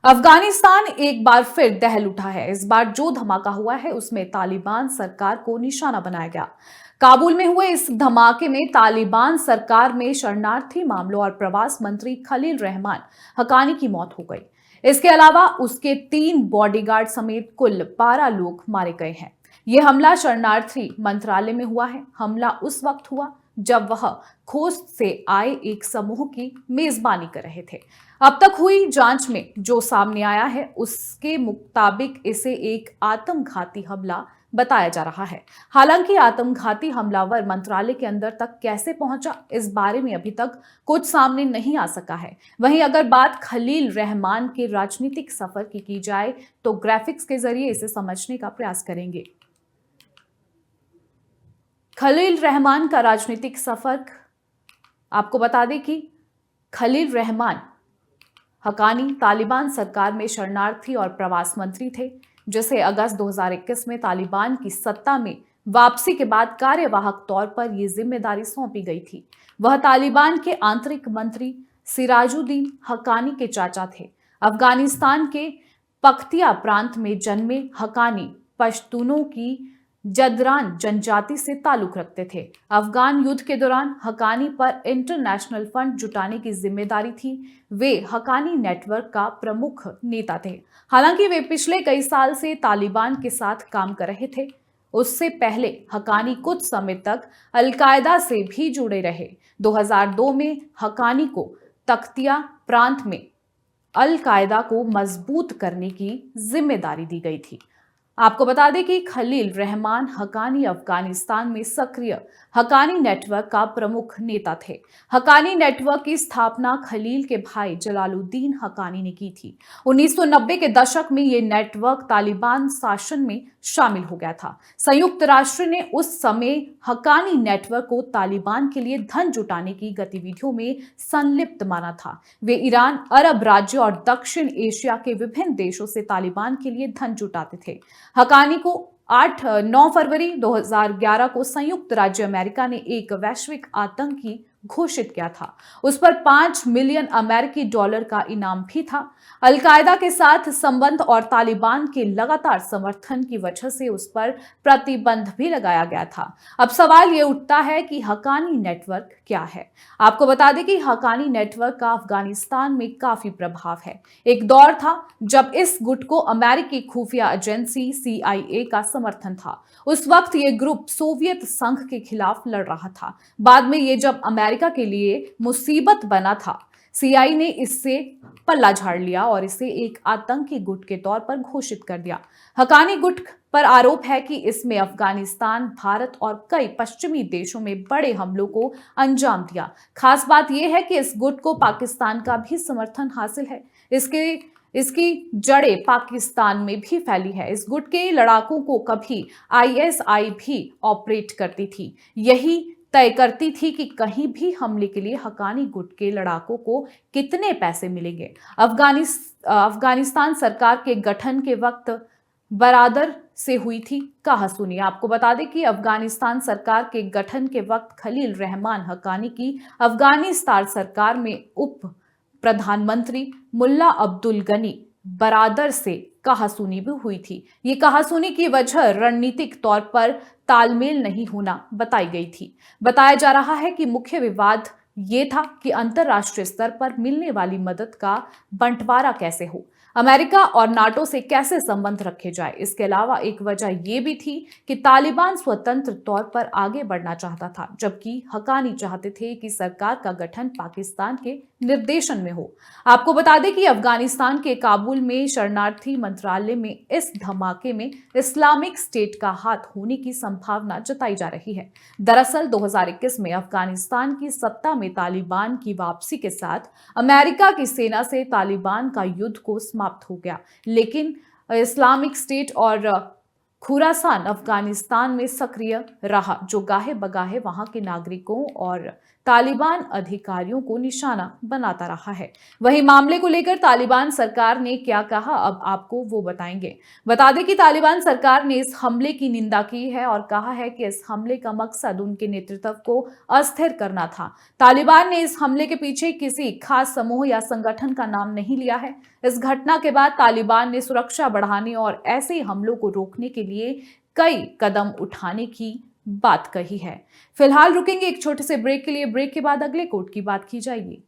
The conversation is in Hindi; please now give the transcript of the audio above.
अफगानिस्तान एक बार फिर दहल उठा है। इस बार जो धमाका हुआ है उसमें तालिबान सरकार को निशाना बनाया गया। काबुल में हुए इस धमाके में तालिबान सरकार में शरणार्थी मामलों और प्रवास मंत्री खलील रहमान हक्कानी की मौत हो गई। इसके अलावा उसके 3 बॉडीगार्ड समेत कुल 12 लोग मारे गए हैं। यह हमला शरणार्थी मंत्रालय में हुआ है। हमला उस वक्त हुआ जब वह खोज से आए एक समूह की मेजबानी कर रहे थे। अब तक हुई जांच में जो सामने आया है उसके मुताबिक इसे एक आत्मघाती हमला बताया जा रहा है। हालांकि आत्मघाती हमलावर मंत्रालय के अंदर तक कैसे पहुंचा, इस बारे में अभी तक कुछ सामने नहीं आ सका है। वहीं अगर बात खलील रहमान के राजनीतिक सफर की जाए तो ग्राफिक्स के जरिए इसे समझने का प्रयास करेंगे। खलील रहमान का राजनीतिक सफर, आपको बता दें कि खलील रहमान हक्कानी तालिबान सरकार में शरणार्थी और प्रवास मंत्री थे, जिसे अगस्त 2021 में तालिबान की सत्ता में वापसी के बाद कार्यवाहक तौर पर यह जिम्मेदारी सौंपी गई थी। वह तालिबान के आंतरिक मंत्री सिराजुद्दीन हक्कानी के चाचा थे। अफगानिस्तान के पख्तिया प्रांत में जन्मे हक्कानी पश्तूनों की जदरान जनजाति से ताल्लुक रखते थे। अफगान युद्ध के दौरान हक्कानी पर इंटरनेशनल फंड जुटाने की जिम्मेदारी थी। वे हक्कानी नेटवर्क का प्रमुख नेता थे। हालांकि वे पिछले कई साल से तालिबान के साथ काम कर रहे थे। उससे पहले हक्कानी कुछ समय तक अल-कायदा से भी जुड़े रहे। 2002 में हक्कानी को तख्तिया प्रांत में अल-कायदा को मजबूत करने की जिम्मेदारी दी गई थी। आपको बता दें कि खलील रहमान हक्कानी अफगानिस्तान में सक्रिय हक्कानी नेटवर्क का प्रमुख नेता थे। हक्कानी नेटवर्क की स्थापना खलील के भाई जलालुद्दीन हक्कानी ने की थी। 1990 के दशक में यह नेटवर्क तालिबान शासन में शामिल हो गया था। संयुक्त राष्ट्र ने उस समय हक्कानी नेटवर्क को तालिबान के लिए धन जुटाने की गतिविधियों में संलिप्त माना था। वे ईरान, अरब राज्यों और दक्षिण एशिया के विभिन्न देशों से तालिबान के लिए धन जुटाते थे। हक्कानी को 9 फरवरी 2011 को संयुक्त राज्य अमेरिका ने एक वैश्विक आतंकी घोषित किया था। उस पर $5 मिलियन अमेरिकी डॉलर का इनाम भी था। अल-कायदा के साथ संबंध और तालिबान के लगातार समर्थन की वजह से उस पर प्रतिबंध भी लगाया गया था। अब सवाल ये उठता है कि हक्कानी नेटवर्क क्या है। आपको बता दें कि हक्कानी नेटवर्क का अफगानिस्तान में काफी प्रभाव है। एक दौर था जब इस गुट को अमेरिकी खुफिया एजेंसी CIA का समर्थन था। उस वक्त ये ग्रुप सोवियत संघ के खिलाफ लड़ रहा था। बाद में ये जब अमेरिका के लिए मुसीबत बना था, CIA ने इससे पल्ला झाड़ लिया और इसे एक आतंकी गुट के तौर पर घोषित कर दिया। हक्कानी गुट पर आरोप है कि इसमें अफगानिस्तान, भारत और कई पश्चिमी देशों में बड़े हमलों को अंजाम दिया। खास बात यह है कि इस गुट को पाकिस्तान का भी समर्थन हासिल है। इसकी जड़ें पाकिस्तान में भी फैली है। इस गुट के लड़ाकों को कभी ISI भी ऑपरेट करती थी। यही तय करती थी कि कहीं भी हमले के लिए हक्कानी गुट के लड़ाकों को कितने पैसे मिलेंगे। अफगानिस्तान सरकार के गठन के वक्त बरादर से हुई थी कहासुनी। आपको बता दें कि अफगानिस्तान सरकार के गठन के वक्त खलील रहमान हक्कानी की अफगानिस्तान सरकार में उप प्रधानमंत्री मुल्ला अब्दुल गनी बरादर से कहासुनी भी हुई थी। ये कहासुनी की वजह रणनीतिक तौर पर तालमेल नहीं होना बताई गई थी। बताया जा रहा है कि मुख्य विवाद ये था कि अंतर्राष्ट्रीय स्तर पर मिलने वाली मदद का बंटवारा कैसे हो, अमेरिका और नाटो से कैसे संबंध रखे जाए। इसके अलावा एक वजह यह भी थी कि तालिबान स्वतंत्र तौर पर आगे बढ़ना चाहता था, जबकि हक्कानी चाहते थे कि सरकार का गठन पाकिस्तान के निर्देशन में हो। आपको बता दें कि अफगानिस्तान के काबुल में शरणार्थी मंत्रालय में इस धमाके में इस्लामिक स्टेट का हाथ होने की संभावना जताई जा रही है। दरअसल 2021 में अफगानिस्तान की सत्ता में तालिबान की वापसी के साथ अमेरिका की सेना से तालिबान का युद्ध को समाप्त हो गया, लेकिन इस्लामिक स्टेट और खुरासान अफगानिस्तान में सक्रिय रहा, जो गाहे बगाहे वहां के नागरिकों और तालिबान अधिकारियों को निशाना बनाता रहा है। वहीं मामले को लेकर तालिबान सरकार ने क्या कहा, अब आपको वो बताएंगे। बता दें कि तालिबान सरकार ने इस हमले की निंदा की है और कहा है कि इस हमले का मकसद उनके नेतृत्व को अस्थिर करना था। तालिबान ने इस हमले के पीछे किसी खास समूह या संगठन का नाम नहीं लिया है। इस घटना के बाद तालिबान ने सुरक्षा बढ़ाने और ऐसे हमलों को रोकने के लिए कई कदम उठाने की बात कही है। फिलहाल रुकेंगे एक छोटे से ब्रेक के लिए। ब्रेक के बाद अगले कोट की बात की जाएगी।